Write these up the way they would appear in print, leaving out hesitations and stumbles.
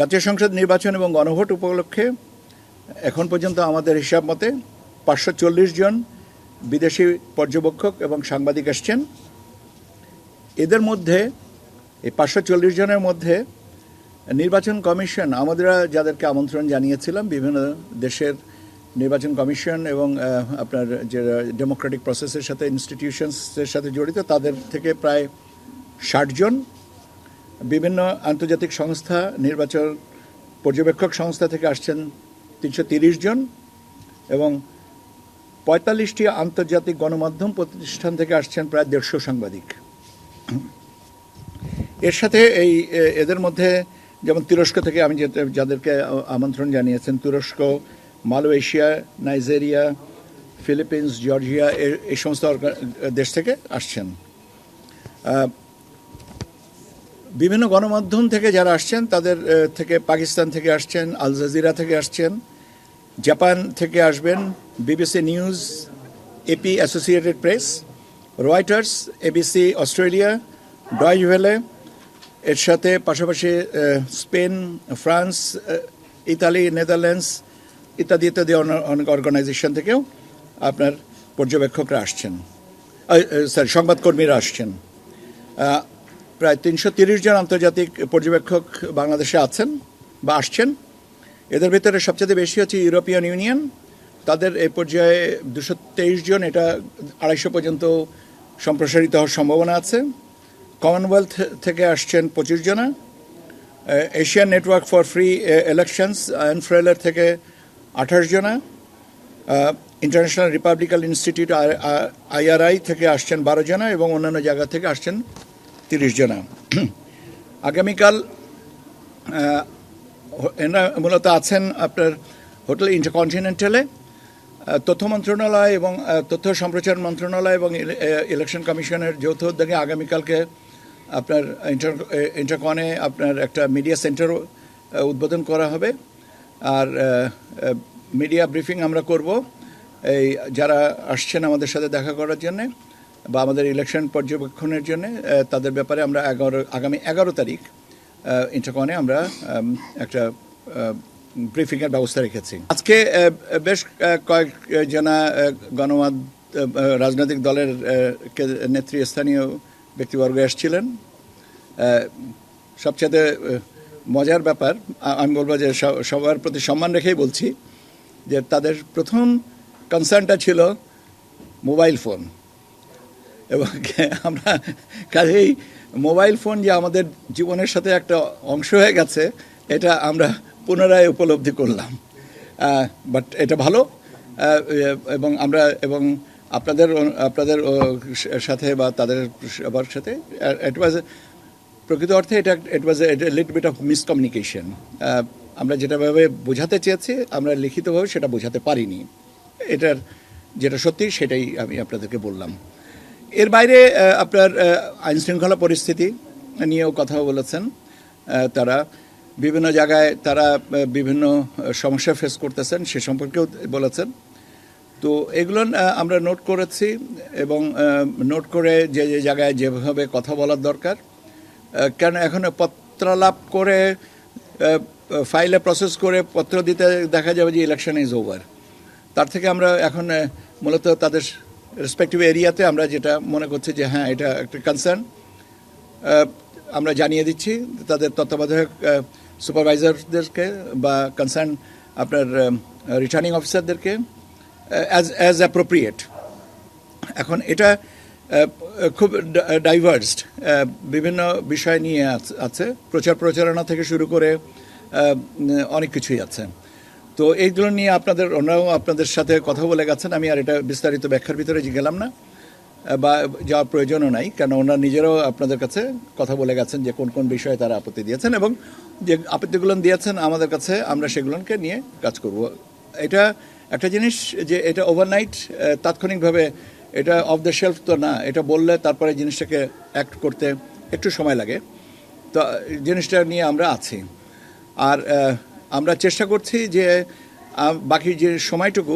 জাতীয় সংসদ নির্বাচন এবং গণভোট উপলক্ষে এখন পর্যন্ত আমাদের হিসাব মতে 540 জন বিদেশি পর্যবেক্ষক এবং সাংবাদিক আসছেন। এদের মধ্যে এই 540 জনের মধ্যে নির্বাচন কমিশন আমাদের যাদেরকে আমন্ত্রণ জানিয়েছিলাম, বিভিন্ন দেশের নির্বাচন কমিশন এবং আপনার যে ডেমোক্রেটিক প্রসেসের সাথে ইনস্টিটিউশনসের সাথে জড়িত, তাদের থেকে প্রায় 60 জন, বিভিন্ন আন্তর্জাতিক সংস্থা, নির্বাচন পর্যবেক্ষক সংস্থা থেকে আসছেন 330 জন এবং 45টি আন্তর্জাতিক গণমাধ্যম প্রতিষ্ঠান থেকে আসছেন প্রায় 150 সাংবাদিক। এর সাথে এদের মধ্যে যেমন তুরস্ক থেকে আমি যাদেরকে আমন্ত্রণ জানিয়েছেন, তুরস্ক, মালয়েশিয়া, নাইজেরিয়া, ফিলিপিন্স, জর্জিয়া, এই সমস্ত দেশ থেকে আসছেন। বিভিন্ন গণমাধ্যম থেকে যারা আসছেন তাদের থেকে পাকিস্তান থেকে আসছেন, আল জাজিরা থেকে আসছেন, জাপান থেকে আসবেন, BBC news, AP Associated Press, Reuters, ABC Australia, Deutsche Welle, এর সাথে পাশাপাশি স্পেন, ফ্রান্স, ইতালি, নেদারল্যান্ডস ইত্যাদি ইত্যাদি অনেক অর্গানাইজেশন থেকেও আপনার পর্যবেক্ষকরা আসছেন, সংবাদকর্মীরা আসছেন। প্রায় 330 জন আন্তর্জাতিক পর্যবেক্ষক বাংলাদেশে আছেন বা আসছেন। এদের ভিতরে সবচেয়ে বেশি হচ্ছে ইউরোপিয়ান ইউনিয়ন, তাদের এই পর্যায়ে 223 জন, এটা 250 পর্যন্ত সম্প্রসারিত হওয়ার সম্ভাবনা আছে। কমনওয়েলথ থেকে আসছেন 25 জনা, Asian network for free elections আনফ্রেলের থেকে 28 জনা, ইন্টারন্যাশনাল রিপাবলিকান ইনস্টিটিউট IRI থেকে আসছেন 12 জনা এবং অন্যান্য জায়গা থেকে আসছেন 30 জনা। আগামীকাল এরা মূলত আছেন আপনার হোটেল ইন্টারকন্টিনেন্টালে। তথ্য মন্ত্রণালয় এবং তথ্য সম্প্রচার মন্ত্রণালয় এবং ইলেকশন কমিশনের যৌথ উদ্যোগে আগামীকালকে আপনার ইন্টারকনে আপনার একটা মিডিয়া সেন্টার উদ্বোধন করা হবে। আর মিডিয়া ব্রিফিং আমরা করব এই যারা আসছেন আমাদের সাথে দেখা করার জন্যে বা আমাদের ইলেকশন পর্যবেক্ষণের জন্য, তাদের ব্যাপারে আমরা আগামী 11 তারিখ ইন্টারকনে আমরা একটা ব্রিফিংয়ের ব্যবস্থা রেখেছি। আজকে বেশ কয়েকজনা রাজনৈতিক দলের নেতৃস্থানীয় ব্যক্তিবর্গ এসেছিলেন। সবচেয়ে মজার ব্যাপার, আমি বলবো যে সবার প্রতি সম্মান রেখেই বলছি যে তাদের প্রথম কনসার্নটা ছিল মোবাইল ফোন, এবং আমরা কাজেই মোবাইল ফোন যে আমাদের জীবনের সাথে একটা অংশ হয়ে গেছে এটা আমরা পুনরায় উপলব্ধি করলাম। বাট এটা ভালো, এবং আমরা এবং আপনাদের সাথে বা তাদের সবার সাথে প্রকৃত অর্থে it was a little bit of miscommunication. আমরা যেটাভাবে বোঝাতে চেয়েছি আমরা লিখিতভাবে সেটা বোঝাতে পারিনি। এটার যেটা সত্যি সেটাই আমি আপনাদেরকে বললাম। এর বাইরে আপনার আইনশৃঙ্খলা পরিস্থিতি নিয়েও কথা বলেছেন। তারা বিভিন্ন জায়গায় তারা বিভিন্ন সমস্যা ফেস করতেছেন সে সম্পর্কেও বলেছেন। তো এগুলো আমরা নোট করেছি এবং নোট করে যে যে জায়গায় যেভাবে কথা বলার দরকার, কেন এখন পত্রালাপ করে ফাইলে প্রসেস করে পত্র দিতে দেখা যাবে যে ইলেকশন ইজ ওভার। তার থেকে আমরা এখন মূলত তাদের রেসপেক্টিভ এরিয়াতে আমরা যেটা মনে করছি যে হ্যাঁ এটা একটা কনসার্ন, আমরা জানিয়ে দিচ্ছি তাদের তত্ত্বাবধায়ক সুপারভাইজারদেরকে বা কনসার্ন আপনার রিটার্নিং অফিসারদেরকে অ্যাজ অ্যাপ্রোপ্রিয়েট। এখন এটা খুব ডাইভার্সড, বিভিন্ন বিষয় নিয়ে আছে, প্রচারণা থেকে শুরু করে অনেক কিছুই আছে। তো এইগুলো নিয়ে ওনারাও আপনাদের সাথে কথা বলে গেছেন। আমি আর এটা বিস্তারিত ব্যাখ্যার ভিতরে গেলাম না বা যাওয়ার প্রয়োজনও নাই, কারণ ওনারা নিজেরাও আপনাদের কাছে কথা বলে গেছেন যে কোন কোন বিষয়ে তারা আপত্তি দিয়েছেন এবং যে আপত্তিগুলো দিয়েছেন আমাদের কাছে, আমরা সেগুলোকে নিয়ে কাজ করব। এটা একটা জিনিস যে এটা ওভারনাইট তাৎক্ষণিকভাবে এটা অফ দ্য শেলফ তো না, এটা বললে তারপরে জিনিসটাকে অ্যাক্ট করতে একটু সময় লাগে। তো জিনিসটা নিয়ে আমরা আছি। আর আমরা চেষ্টা করছি যে বাকি যে সময়টুকু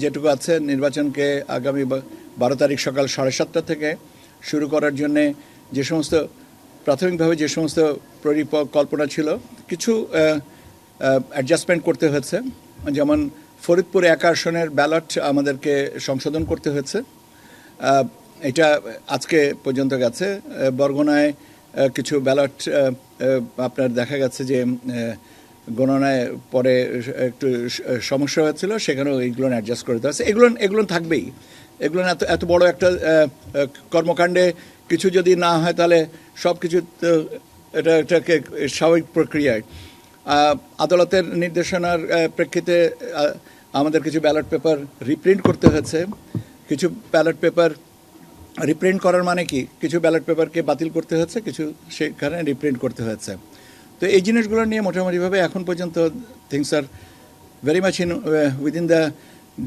যেটুকু আছে নির্বাচনকে আগামী 12 তারিখ সকাল 7:30 থেকে শুরু করার জন্যে যে সমস্ত প্রাথমিকভাবে যে সমস্ত পরিকল্পনা ছিল কিছু অ্যাডজাস্টমেন্ট করতে হয়েছে, যেমন ফরিদপুর 1 আসনের ব্যালট আমাদেরকে সংশোধন করতে হয়েছে। এটা আজকে পর্যন্ত গেছে। বরগুনায় কিছু ব্যালট আপনার দেখা গেছে যে গণনায় পরে একটু সমস্যা হয়েছিল, সেখানেও এইগুলো অ্যাডজাস্ট করতে হয়েছে। এগুলো থাকবেই। এগুলো এত বড় একটা কর্মকাণ্ডে কিছু যদি না হয় তাহলে সব কিছু এটাকে স্বাভাবিক প্রক্রিয়ায় আদালতের নির্দেশনার প্রেক্ষিতে আমাদের কিছু ব্যালট পেপার রিপ্রিন্ট করতে হয়েছে। কিছু ব্যালট পেপার রিপ্রিন্ট করার মানে কি, কিছু ব্যালট পেপারকে বাতিল করতে হয়েছে, কিছু সেখানে রিপ্রিন্ট করতে হয়েছে। তো এই জিনিসগুলো নিয়ে মোটামুটিভাবে এখন পর্যন্ত things are very much in within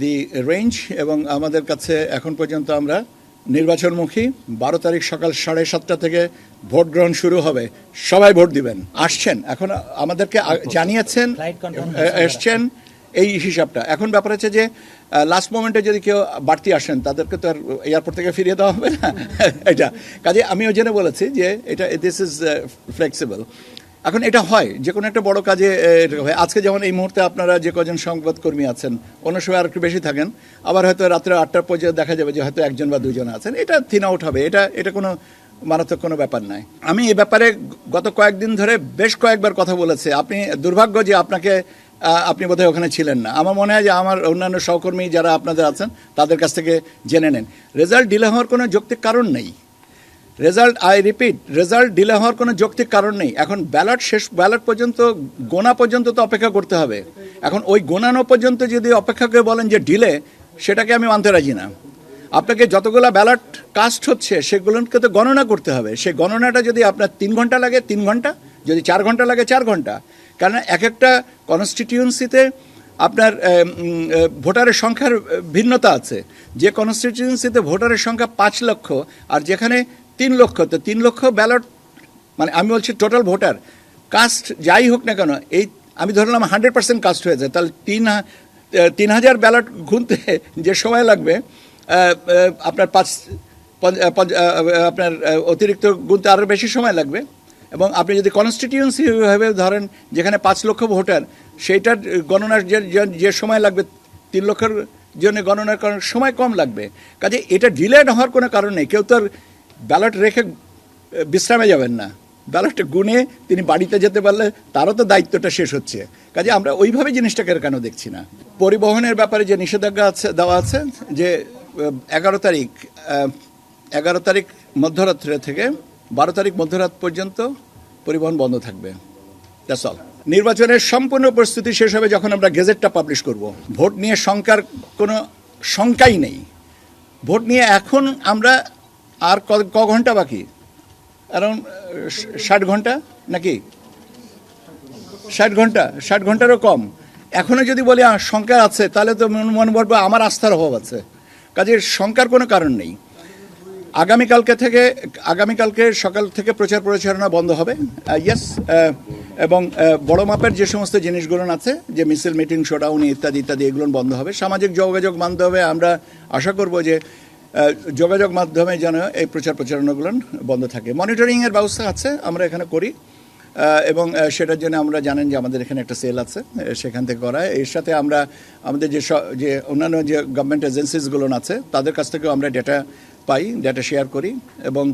the range, এবং আমাদের কাছে এখন পর্যন্ত আমরা নির্বাচনমুখী। 12 তারিখ সকাল 7:30 থেকে ভোট গ্রহণ শুরু হবে। সবাই ভোট দিবেন। আসছেন, এখন আমাদেরকে জানিয়েছেন, এসছেন, এই হিসাবটা। এখন ব্যাপার হচ্ছে যে লাস্ট মোমেন্টে যদি কেউ বাড়তি আসেন তাদেরকে তো আর এয়ারপোর্ট থেকে ফিরিয়ে দেওয়া হবে না। এটা কাজে আমি ওই জন্য বলেছি যে এটা দিস ইজ ফ্লেক্সিবল। এখন এটা হয় যে কোনো একটা বড় কাজে হয়। আজকে যেমন এই মুহূর্তে আপনারা যে কজন সংবাদকর্মী আছেন, অন্য সময় আর একটু বেশি থাকেন, আবার হয়তো রাত্রে 8টার পর্যন্ত দেখা যাবে যে হয়তো 1 বা 2 জন আছেন। এটা থিন আউট হবে। এটা কোনো মারাত্মক কোনো ব্যাপার নয়। আমি এই ব্যাপারে গত কয়েকদিন ধরে বেশ কয়েকবার কথা বলেছি। আপনি দুর্ভাগ্য যে আপনি বোধহয় ওখানে ছিলেন না। আমার মনে হয় যে আমার অন্যান্য সহকর্মী যারা আপনাদের আছেন তাদের কাছ থেকে জেনে নেন। রেজাল্ট ডিলে হওয়ার কোনো যৌক্তিক কারণ নেই। রেজাল্ট ডিলে হওয়ার কোনো যৌক্তিক কারণ নেই। এখন ব্যালট পর্যন্ত গোনা পর্যন্ত তো অপেক্ষা করতে হবে। এখন ওই গোনানো পর্যন্ত যদি অপেক্ষা করে বলেন যে ডিলে, সেটাকে আমি মানতে রাজি না। আপনাকে যতগুলো ব্যালট কাস্ট হচ্ছে সেগুলোকে তো গণনা করতে হবে। সেই গণনাটা যদি আপনার 3 ঘন্টা লাগে 3 ঘন্টা, যদি 4 ঘন্টা লাগে 4 ঘন্টা। কারণ এক একটা কনস্টিটিউয়েন্সিতে আপনার ভোটারের সংখ্যার ভিন্নতা আছে। যে কনস্টিটিউয়েন্সিতে ভোটারের সংখ্যা 5 লক্ষ আর যেখানে 3 লক্ষ, তো 3 লক্ষ ব্যালট, মানে আমি বলছি টোটাল ভোটার কাস্ট যাই হোক না কেন, এই আমি ধরলাম 100% কাস্ট হয়েছে, তাহলে 3,000 ব্যালট গুনতে যে সময় লাগবে আপনার আপনার অতিরিক্ত গুনতে আরও বেশি সময় লাগবে। এবং আপনি যদি কনস্টিটিউয়েন্সি ভাবে ধরেন যেখানে 5 লক্ষ ভোটার, সেইটার গণনার যে সময় লাগবে 3 লক্ষের জন্য গণনা করার সময় কম লাগবে। কাজে এটা ডিলেড হওয়ার কোনো কারণ নেই। কেউ তো আর ব্যালট রেখে বিশ্রামে যাবেন না। ব্যালটটা গুনে তিনি বাড়িতে যেতে পারলে তারও তো দায়িত্বটা শেষ হচ্ছে। কাজে আমরা ওইভাবে জিনিসটাকে কেন দেখছি না। পরিবহনের ব্যাপারে যে নিষেধাজ্ঞা দেওয়া আছে যে 11 তারিখ মধ্যরাত্রে থেকে 12 তারিখ মধ্যরাত পর্যন্ত পরিবহন বন্ধ থাকবে। That's all. নির্বাচনের সম্পূর্ণ প্রস্তুতি শেষ হবে যখন আমরা গেজেটটা পাবলিশ করব। ভোট নিয়ে শঙ্কার কোনো শঙ্কাই নেই। ভোট নিয়ে এখন আমরা আর ক ঘন্টা বাকি, অ্যারাউন্ড 60 ঘন্টা নাকি 60 ঘন্টারও কম। এখনও যদি বলি শঙ্কা আছে তাহলে তো মনে বলবো আমার আস্থার অভাব আছে। কাজে শঙ্কার কোনো কারণ নেই। আগামীকালকে সকাল থেকে প্রচারণা বন্ধ হবে। ইয়েস, এবং বড় মাপের যে সমস্ত জিনিসগুলো আছে, যে মিছিল, মিটিং, শোডাউন ইত্যাদি এগুলো বন্ধ হবে। সামাজিক যোগাযোগ মাধ্যমে আমরা আশা করব যে যোগাযোগ মাধ্যমে যেন এই প্রচারণাগুলো বন্ধ থাকে। মনিটরিংয়ের ব্যবস্থা আছে, আমরা এখানে করি, এবং সেটার জন্য আমরা জানেন যে আমাদের এখানে একটা সেল আছে, সেখান থেকে করা। এর সাথে আমরা আমাদের যে অন্যান্য যে গভর্নমেন্ট এজেন্সিসগুলো আছে তাদের কাছ থেকেও আমরা ডেটা শেয়ার করি। এবং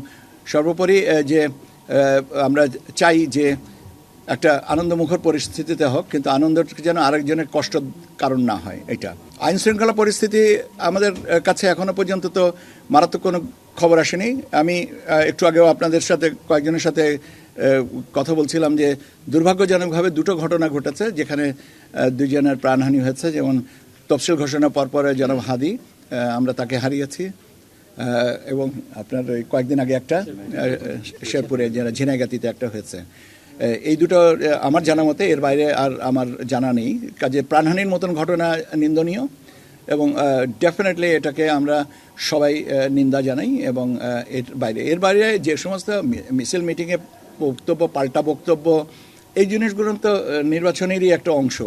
সর্বোপরি যে আমরা চাই যে একটা আনন্দমুখর পরিস্থিতিতে হোক, কিন্তু আনন্দটা যেন আরেকজনের কষ্ট কারণ না হয়। এটা আইন শৃঙ্খলা পরিস্থিতি আমাদের কাছে এখনো পর্যন্ত তো মারাত্মক কোনো খবর আসেনি। আমি একটু আগেও আপনাদের সাথে কয়েকজনের সাথে কথা বলছিলাম যে দুর্ভাগ্যজনকভাবে 2টো ঘটনা ঘটেছে যেখানে 2 জনের প্রাণহানি হয়েছে। যেমন তফসিল ঘোষণা পরপরে জনাব হাদি, আমরা তাকে হারিয়েছি, এবং আপনার কয়েকদিন আগে একটা শেরপুরে ঝিনাইগাতিতে একটা হয়েছে। এই দুটো আমার জানা মতে, এর বাইরে আর আমার জানা নেই। কাজে প্রাণহানির মতন ঘটনা নিন্দনীয়, এবং ডেফিনেটলি এটাকে আমরা সবাই নিন্দা জানাই। এবং এর বাইরে যে সমস্ত মিছিল, মিটিংয়ে বক্তব্য, পাল্টা বক্তব্য, এই জিনিসগুলো তো নির্বাচনেরই একটা অংশ।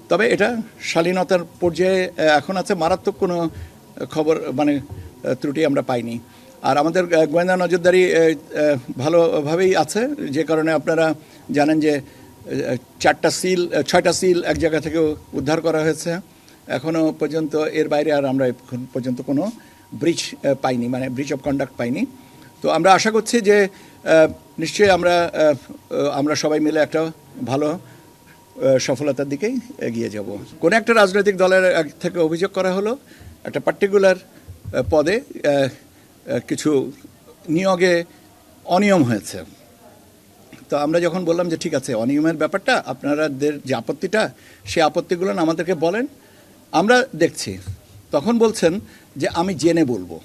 তবে এটা শালীনতার পর্যায়ে এখন আছে, মারাত্মক কোনো খবর মানে ত্রুটি আমরা পাইনি। আর আমাদের গোয়েন্দা নজরদারি ভালোভাবেই আছে, যে কারণে আপনারা জানেন যে 6টা সিল এক জায়গা থেকে উদ্ধার করা হয়েছে। এখনও পর্যন্ত এর বাইরে আর আমরা এখন পর্যন্ত কোনো ব্রিচ পাইনি, মানে ব্রিচ অফ কন্ডাক্ট পাইনি। তো আমরা আশা করছি যে নিশ্চয়ই আমরা সবাই মিলে একটা ভালো সফলতার দিকেই এগিয়ে যাব। কোনো একটা রাজনৈতিক দলের থেকে অভিযোগ করা হলো একটা পার্টিকুলার পদে কিছু নিয়োগে অনিয়ম হয়েছে। তো আমরা যখন বললাম যে ঠিক আছে, অনিয়মের ব্যাপারটা আপনাদের যে আপত্তিটা, সেই আপত্তিগুলো আমাদেরকে বলেন, আমরা দেখছি। তখন বলছেন যে আমি জেনে বলবো।